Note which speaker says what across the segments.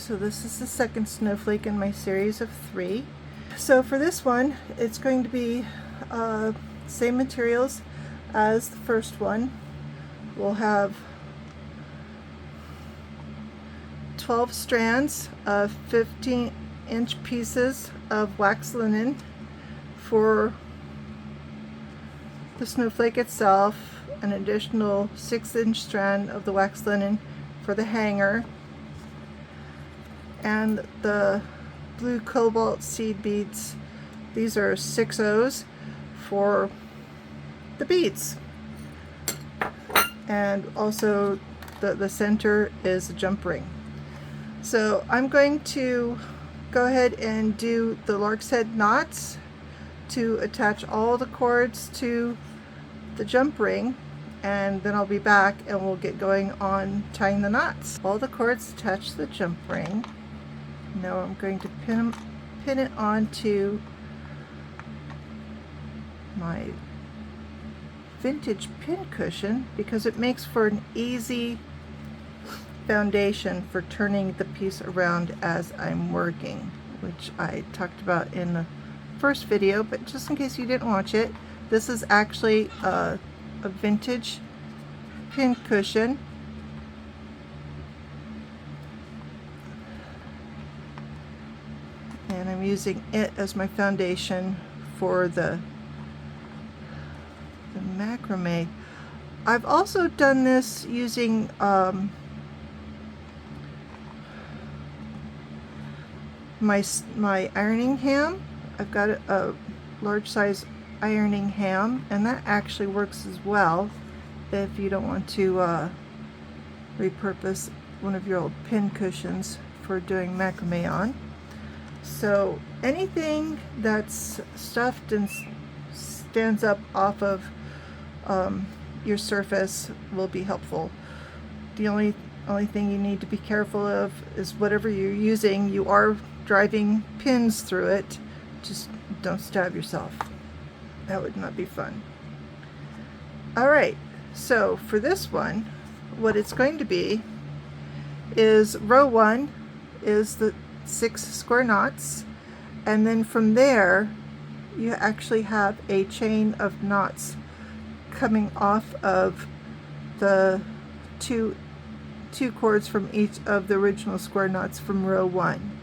Speaker 1: So this is the second snowflake in my series of 3. So for this one, it's going to be same materials as the first one. We'll have 12 strands of 15-inch pieces of wax linen for the snowflake itself, an additional 6-inch strand of the wax linen for the hanger, and the blue cobalt seed beads. These are 6/0s for the beads, and also the center is a jump ring. So I'm going to go ahead and do the lark's head knots to attach all the cords to the jump ring, and then I'll be back and we'll get going on tying the knots. All the cords attached to the jump ring. Now I'm going to pin it onto my vintage pin cushion because it makes for an easy foundation for turning the piece around as I'm working, which I talked about in the first video, but just in case you didn't watch it, this is actually a vintage pin cushion. And I'm using it as my foundation for the macrame. I've also done this using my ironing ham. I've got a large size ironing ham, and that actually works as well if you don't want to repurpose one of your old pin cushions for doing macrame on. So anything that's stuffed and stands up off of your surface will be helpful. The only thing you need to be careful of is whatever you're using, you are driving pins through it. Just don't stab yourself. That would not be fun. Alright, so for this one, what it's going to be is row 1 is the 6 square knots, and then from there you actually have a chain of knots coming off of the two cords from each of the original square knots from row 1,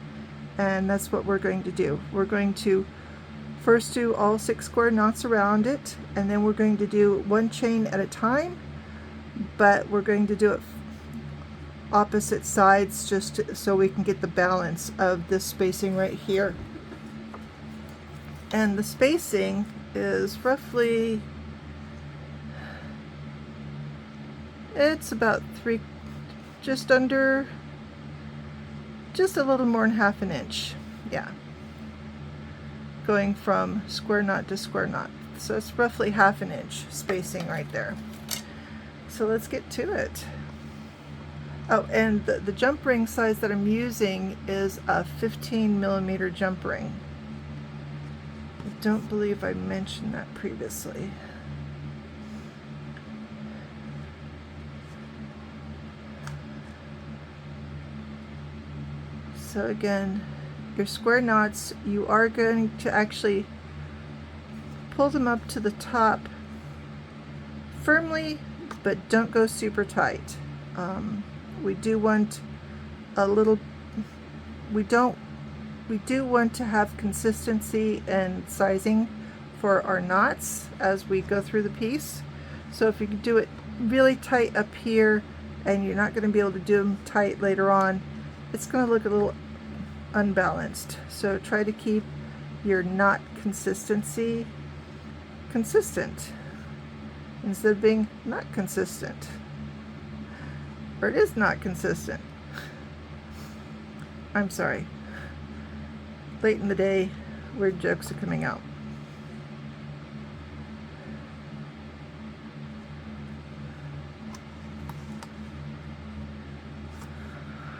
Speaker 1: and that's what we're going to do. We're going to first do all 6 square knots around it, and then we're going to do one chain at a time, but we're going to do it opposite sides just so we can get the balance of this spacing right here. And the spacing is roughly, it's about just a little more than half an inch. Yeah, going from square knot to square knot. So it's roughly half an inch spacing right there. So let's get to it. Oh, and the jump ring size that I'm using is a 15mm jump ring. I don't believe I mentioned that previously. So again, your square knots, you are going to actually pull them up to the top firmly, but don't go super tight. We do want a little, we do want to have consistency and sizing for our knots as we go through the piece. So if you can do it really tight up here and you're not going to be able to do them tight later on, it's going to look a little unbalanced. So try to keep your knot consistency consistent instead of being not consistent. Or it is not consistent. I'm sorry. Late in the day, weird jokes are coming out.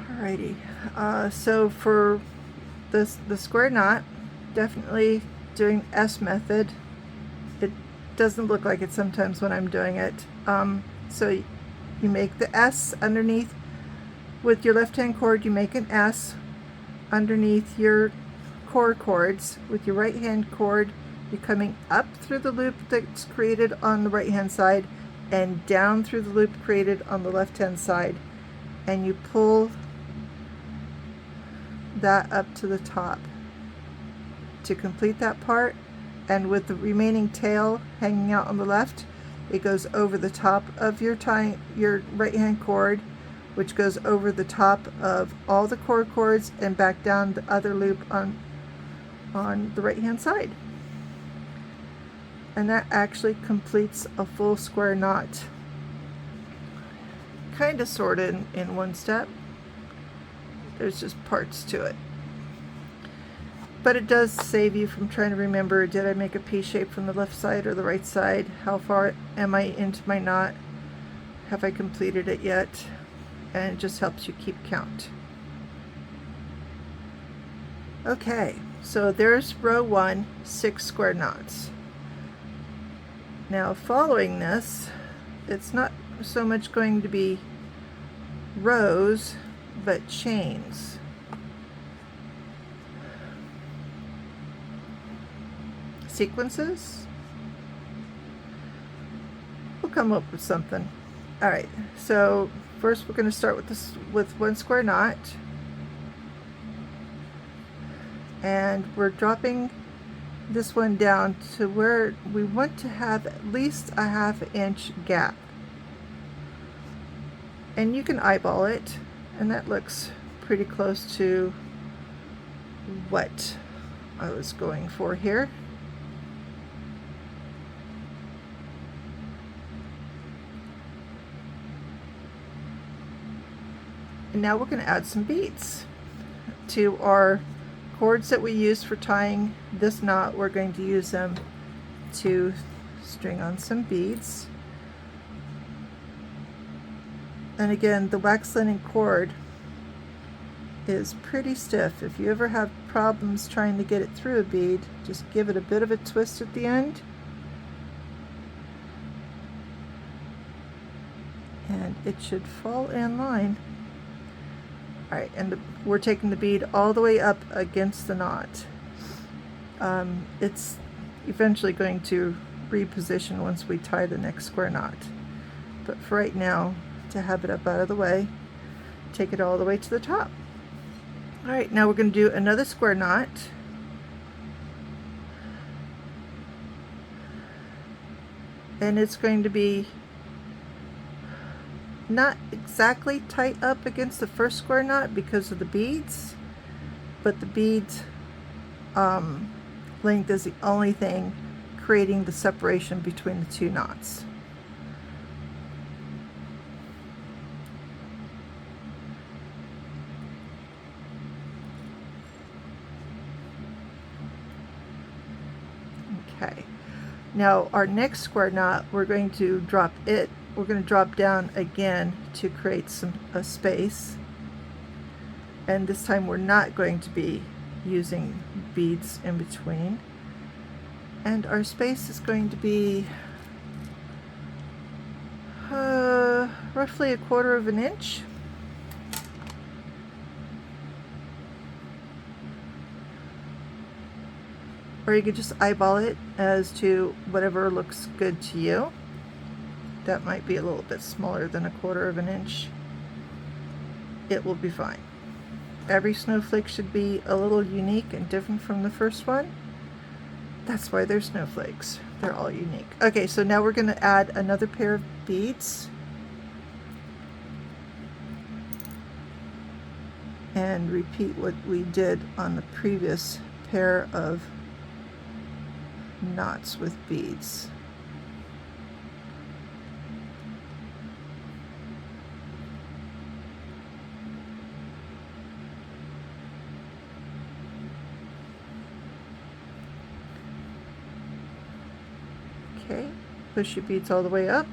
Speaker 1: Alrighty. So for the square knot, definitely doing S method. It doesn't look like it sometimes when I'm doing it. So you make the S underneath with your left hand cord, you make an S underneath your core cords. With your right hand cord, you're coming up through the loop that's created on the right hand side and down through the loop created on the left hand side, and you pull that up to the top to complete that part. And with the remaining tail hanging out on the left, it goes over the top of your right hand cord, which goes over the top of all the core cords and back down the other loop on the right hand side. And that actually completes a full square knot, kind of sort of in one step. There's just parts to it, but it does save you from trying to remember, did I make a P shape from the left side or the right side? How far am I into my knot? Have I completed it yet? And it just helps you keep count. Okay, so there's row 1, 6 square knots. Now following this, it's not so much going to be rows, but chains. Sequences? We'll come up with something. All right, so first we're going to start with 1 square knot, and we're dropping this one down to where we want to have at least a 1/2 inch gap, and you can eyeball it, and that looks pretty close to what I was going for here. And now we're going to add some beads to our cords that we used for tying this knot. We're going to use them to string on some beads. And again, the wax linen cord is pretty stiff. If you ever have problems trying to get it through a bead, just give it a bit of a twist at the end, and it should fall in line. Alright, and we're taking the bead all the way up against the knot. It's eventually going to reposition once we tie the next square knot. But for right now, to have it up out of the way, take it all the way to the top. Alright, now we're going to do another square knot. And it's going to be not exactly tight up against the first square knot because of the beads, but the beads length is the only thing creating the separation between the two knots. Okay, now our next square knot, we're going to drop down again to create a space, and this time we're not going to be using beads in between, and our space is going to be roughly 1/4 of an inch. Or you could just eyeball it as to whatever looks good to you. That might be a little bit smaller than 1/4 of an inch. It will be fine. Every snowflake should be a little unique and different from the first one. That's why they're snowflakes. They're all unique. Okay, so now we're going to add another pair of beads. And repeat what we did on the previous pair of knots with beads. Okay, push your beads all the way up,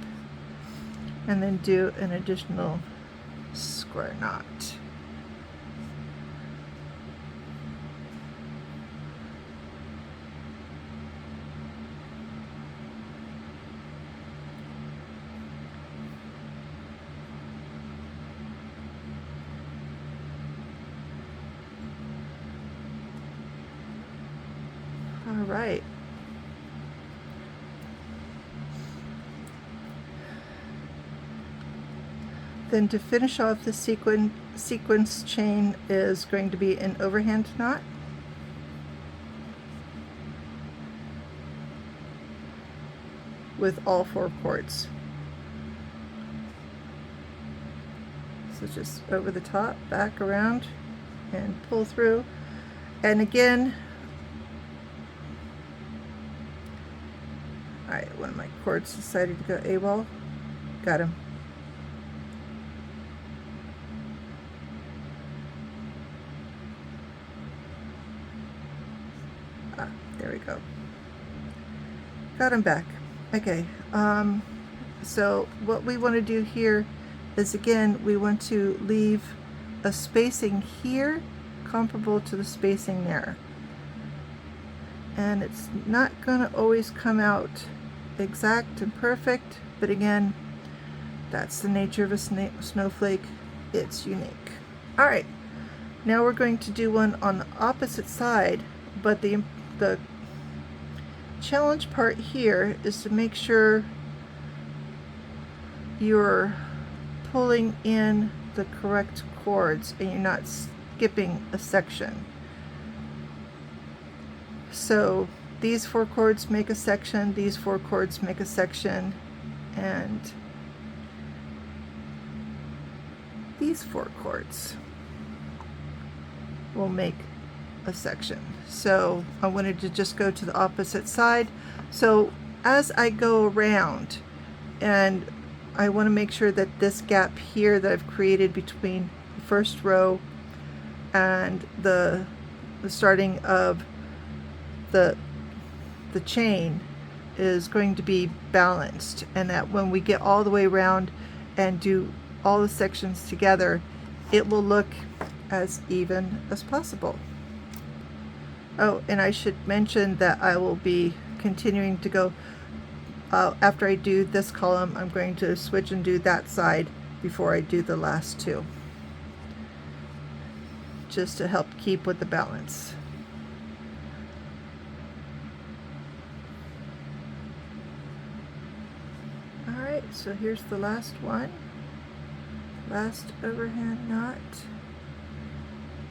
Speaker 1: and then do an additional square knot. All right. Then to finish off the sequence chain is going to be an overhand knot. With all 4 cords. So just over the top, back around, and pull through. And again, alright, one of my cords decided to go AWOL. Got him. There we go. Got him back. Okay, so what we want to do here is, again, we want to leave a spacing here comparable to the spacing there. And it's not going to always come out exact and perfect, but again, that's the nature of a snowflake. It's unique. Alright, now we're going to do one on the opposite side, but the challenge part here is to make sure you're pulling in the correct chords and you're not skipping a section. So these 4 chords make a section, these 4 chords make a section, and these 4 chords will make a section. So I wanted to just go to the opposite side. So as I go around, and I want to make sure that this gap here that I've created between the first row and the starting of the chain is going to be balanced, and that when we get all the way around and do all the sections together, it will look as even as possible. Oh, and I should mention that I will be continuing to go, after I do this column, I'm going to switch and do that side before I do the last 2, just to help keep with the balance. Alright, so here's the last one, last overhand knot.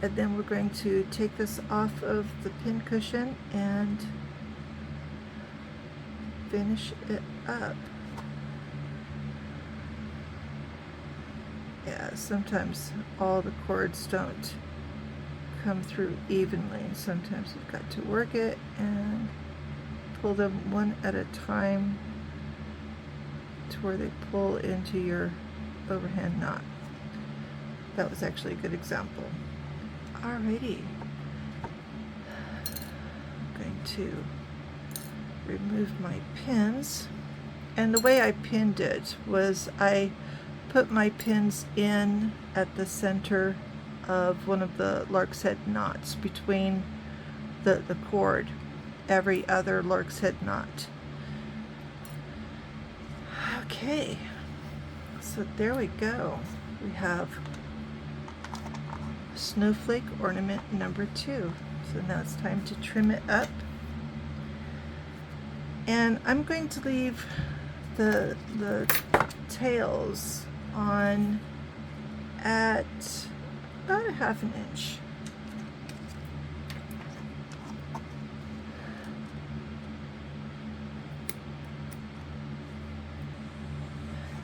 Speaker 1: And then we're going to take this off of the pin cushion and finish it up. Yeah, sometimes all the cords don't come through evenly. Sometimes you've got to work it and pull them one at a time to where they pull into your overhand knot. That was actually a good example. Alrighty, I'm going to remove my pins, and the way I pinned it was I put my pins in at the center of one of the lark's head knots between the cord, every other lark's head knot. Okay, so there we go. We have snowflake ornament number 2. So now it's time to trim it up, and I'm going to leave the tails on at about a 1/2 inch.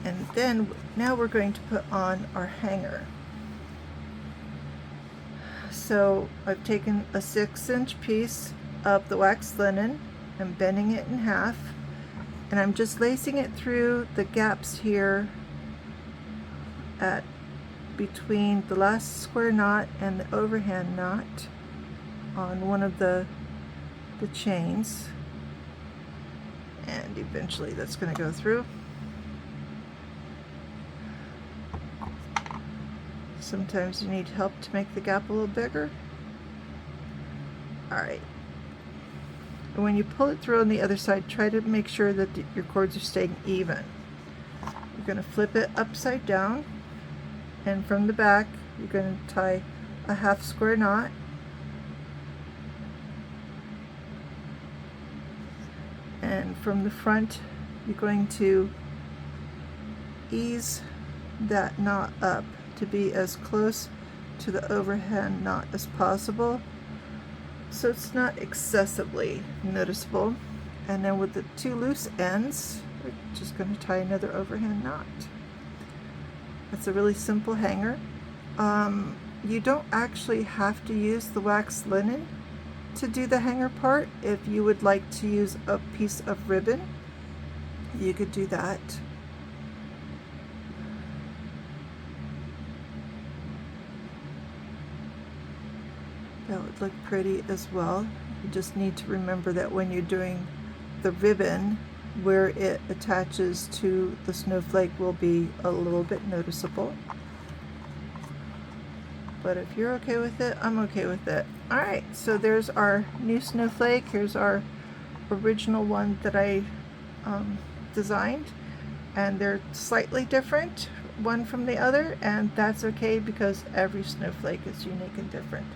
Speaker 1: And then now we're going to put on our hanger. So I've taken a 6-inch piece of the waxed linen, I'm bending it in half, and I'm just lacing it through the gaps here at between the last square knot and the overhand knot on one of the chains, and eventually that's going to go through. Sometimes you need help to make the gap a little bigger. Alright. And when you pull it through on the other side, try to make sure that your cords are staying even. You're going to flip it upside down, and from the back you're going to tie a 1/2 square knot, and from the front you're going to ease that knot up to be as close to the overhand knot as possible so it's not excessively noticeable. And then with the two loose ends, we're just going to tie another overhand knot. It's a really simple hanger. You don't actually have to use the waxed linen to do the hanger part. If you would like to use a piece of ribbon, you could do that. That would look pretty as well. You just need to remember that when you're doing the ribbon, where it attaches to the snowflake will be a little bit noticeable. But if you're okay with it, I'm okay with it. Alright, so there's our new snowflake. Here's our original one that I designed. And they're slightly different, one from the other, and that's okay because every snowflake is unique and different.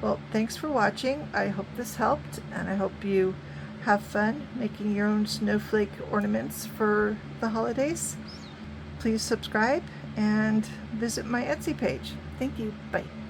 Speaker 1: Well, thanks for watching. I hope this helped, and I hope you have fun making your own snowflake ornaments for the holidays. Please subscribe and visit my Etsy page. Thank you. Bye.